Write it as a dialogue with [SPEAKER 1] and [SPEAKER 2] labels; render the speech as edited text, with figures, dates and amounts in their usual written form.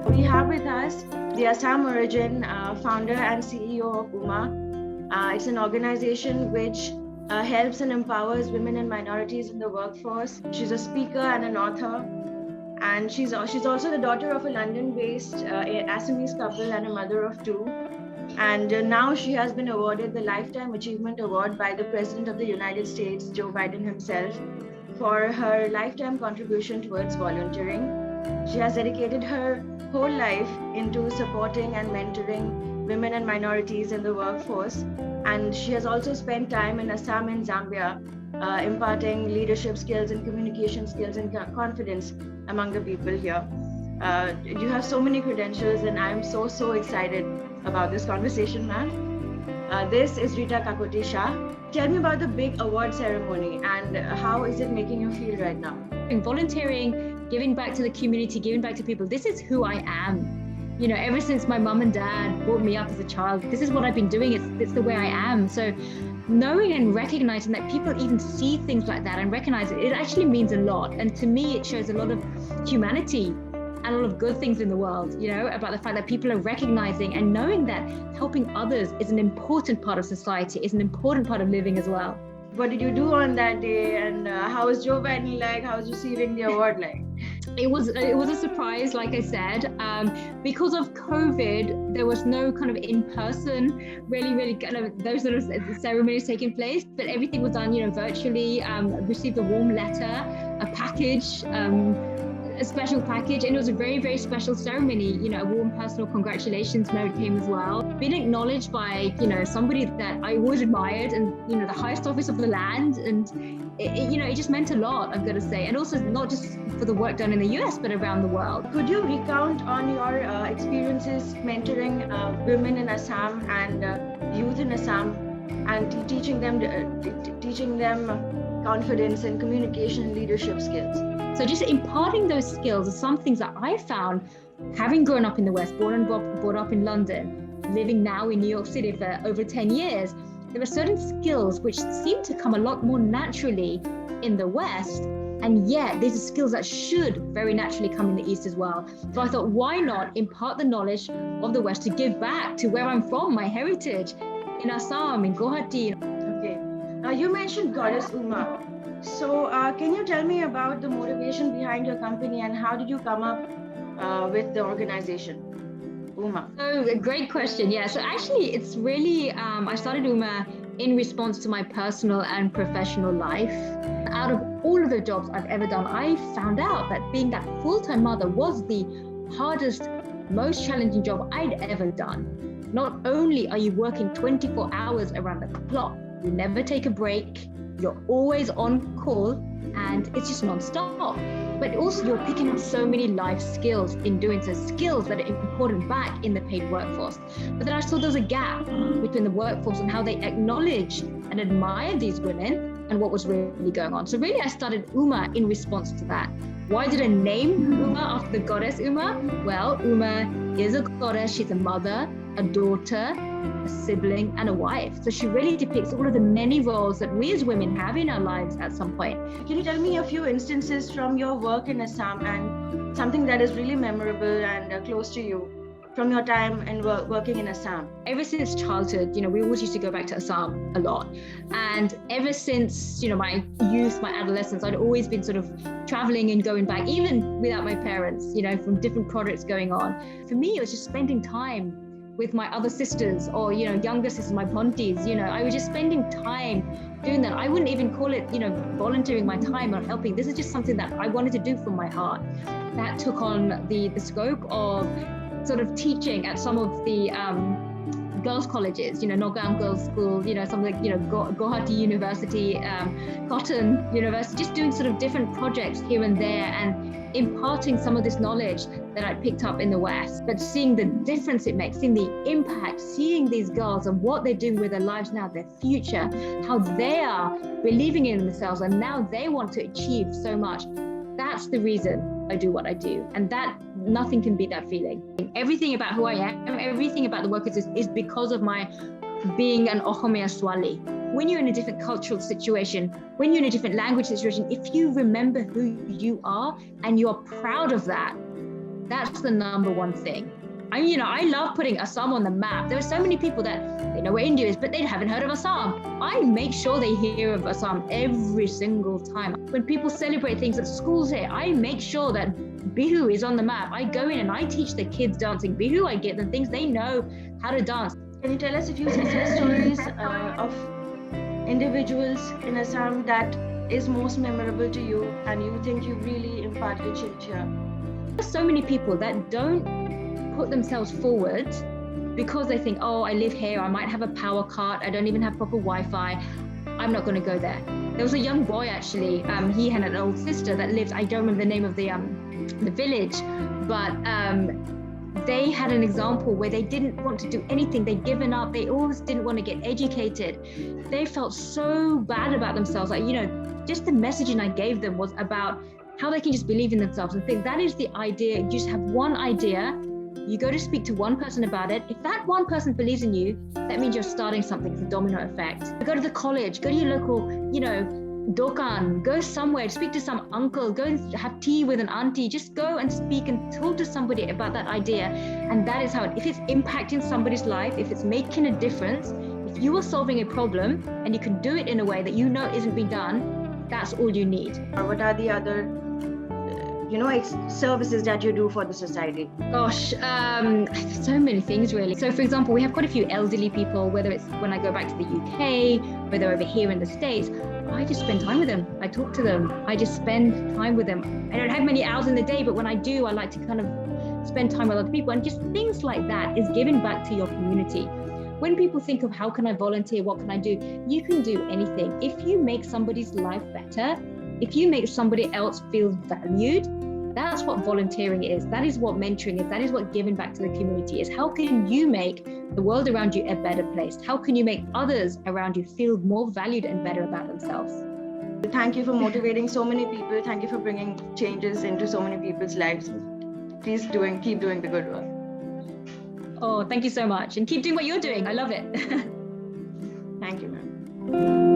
[SPEAKER 1] We have with us the Assam-origin founder and CEO of UMA. It's an organization which helps and empowers women and minorities in the workforce. She's a speaker and an author. And she's also the daughter of a London-based Assamese couple and a mother of two. And now she has been awarded the Lifetime Achievement Award by the President of the United States, Joe Biden himself, for her lifetime contribution towards volunteering. She has dedicated her whole life into supporting and mentoring women and minorities in the workforce. And she has also spent time in Assam and Zambia, imparting leadership skills and communication skills and confidence among the people here. You have so many credentials, and I'm so excited about this conversation, ma'am. This is Rita Kakati-Shah. Tell me about the big award ceremony and how is it making you feel right now?
[SPEAKER 2] Volunteering, giving back to the community, giving back to people. This is who I am. You know, ever since my mum and dad brought me up as a child, this is what I've been doing. It's the way I am. So knowing and recognizing that people even see things like that and recognize it actually means a lot. And to me, it shows a lot of humanity and a lot of good things in the world, you know, about the fact that people are recognizing and knowing that helping others is an important part of society, is an important part of living as well.
[SPEAKER 1] What did you do on that day, and how was Joe Biden like? How was receiving the award like?
[SPEAKER 2] It was a surprise, like I said, because of COVID. There was no kind of in-person, really kind of those sort of ceremonies taking place, but everything was done, you know, virtually. Received a warm letter, a package. A special package, and it was a very special ceremony. You know, a warm personal congratulations note came as well. Being acknowledged by, you know, somebody that I always admired, and you know, the highest office of the land, and it just meant a lot, I've got to say. And also not just for the work done in the US, but around the world.
[SPEAKER 1] Could you recount on your experiences mentoring women in Assam and youth in Assam, and teaching them confidence and communication and leadership skills?
[SPEAKER 2] So just imparting those skills are some things that I found, having grown up in the West, born and brought up in London, living now in New York City for over 10 years, there are certain skills which seem to come a lot more naturally in the West. And yet these are skills that should very naturally come in the East as well. So I thought, why not impart the knowledge of the West to give back to where I'm from, my heritage, in Assam, in Guwahati.
[SPEAKER 1] Okay. You mentioned Goddess Uma. So can you tell me about the motivation behind your company and how did you come up with the organization, UMA?
[SPEAKER 2] Oh, a great question. Yeah, so actually it's really, I started UMA in response to my personal and professional life. Out of all of the jobs I've ever done, I found out that being that full-time mother was the hardest, most challenging job I'd ever done. Not only are you working 24 hours around the clock, you never take a break, you're always on call, and it's just non-stop. But also you're picking up so many life skills in doing so, skills that are important back in the paid workforce. But then I saw there's a gap between the workforce and how they acknowledge and admire these women and what was really going on. So really I started UMA in response to that. Why did I name UMA after the goddess Uma? Well, Uma is a goddess. She's a mother, a daughter, a sibling, and a wife. So she really depicts all of the many roles that we as women have in our lives at some point.
[SPEAKER 1] Can you tell me a few instances from your work in Assam and something that is really memorable and close to you from your time and working in Assam?
[SPEAKER 2] Ever since childhood, we always used to go back to Assam a lot. And ever since, my youth, my adolescence, I'd always been sort of traveling and going back, even without my parents, from different projects going on. For me, it was just spending time with my other sisters or, younger sisters, my pontis, I was just spending time doing that. I wouldn't even call it, volunteering my time or helping. This is just something that I wanted to do from my heart. That took on the scope of sort of teaching at some of the girls' colleges, Nogam Girls' School, some of the, Guwahati University, Cotton University, just doing sort of different projects here and there and imparting some of this knowledge that I picked up in the West, but seeing the difference it makes, seeing the impact, seeing these girls and what they're doing with their lives now, their future, how they are believing in themselves and now they want to achieve so much. That's the reason I do what I do. And that nothing can beat that feeling. Everything about who I am, everything about the work is because of my being an Ohomia Swali. When you're in a different cultural situation, when you're in a different language situation, if you remember who you are and you are proud of that, that's the number one thing. I love putting Assam on the map. There are so many people that they know where India is, but they haven't heard of Assam. I make sure they hear of Assam every single time. When people celebrate things at schools here, I make sure that Bihu is on the map. I go in and I teach the kids dancing Bihu. I get them things they know how to dance.
[SPEAKER 1] Can you tell us a few success stories of individuals in Assam that is most memorable to you and you think you really imparted a change here?
[SPEAKER 2] There's so many people that don't put themselves forward because they think, oh, I live here, I might have a power cut, I don't even have proper Wi-Fi, I'm not going to go there. There was a young boy actually, he had an old sister that lived, I don't remember the name of the village, but they had an example where they didn't want to do anything, they'd given up, they always didn't want to get educated. They felt so bad about themselves, like, just the messaging I gave them was about how they can just believe in themselves and think that is the idea. You just have one idea, you go to speak to one person about it. If that one person believes in you, that means you're starting something. It's a domino effect. Go to the college, go to your local, dokan, go somewhere, speak to some uncle, go and have tea with an auntie, just go and speak and talk to somebody about that idea. And that is how, if it's impacting somebody's life, if it's making a difference, if you are solving a problem and you can do it in a way that you know isn't being done, that's all you need.
[SPEAKER 1] What are the other services that you do for the society?
[SPEAKER 2] Gosh, so many things really. So for example, we have quite a few elderly people, whether it's when I go back to the UK, whether over here in the States, I just spend time with them. I talk to them. I just spend time with them. I don't have many hours in the day, but when I do, I like to kind of spend time with other people, and just things like that is giving back to your community. When people think of how can I volunteer, what can I do? You can do anything. If you make somebody's life better, if you make somebody else feel valued, that's what volunteering is. That is what mentoring is. That is what giving back to the community is. How can you make the world around you a better place? How can you make others around you feel more valued and better about themselves?
[SPEAKER 1] Thank you for motivating so many people. Thank you for bringing changes into so many people's lives. Please keep doing the good work.
[SPEAKER 2] Oh, thank you so much. And keep doing what you're doing. I love it.
[SPEAKER 1] Thank you, ma'am.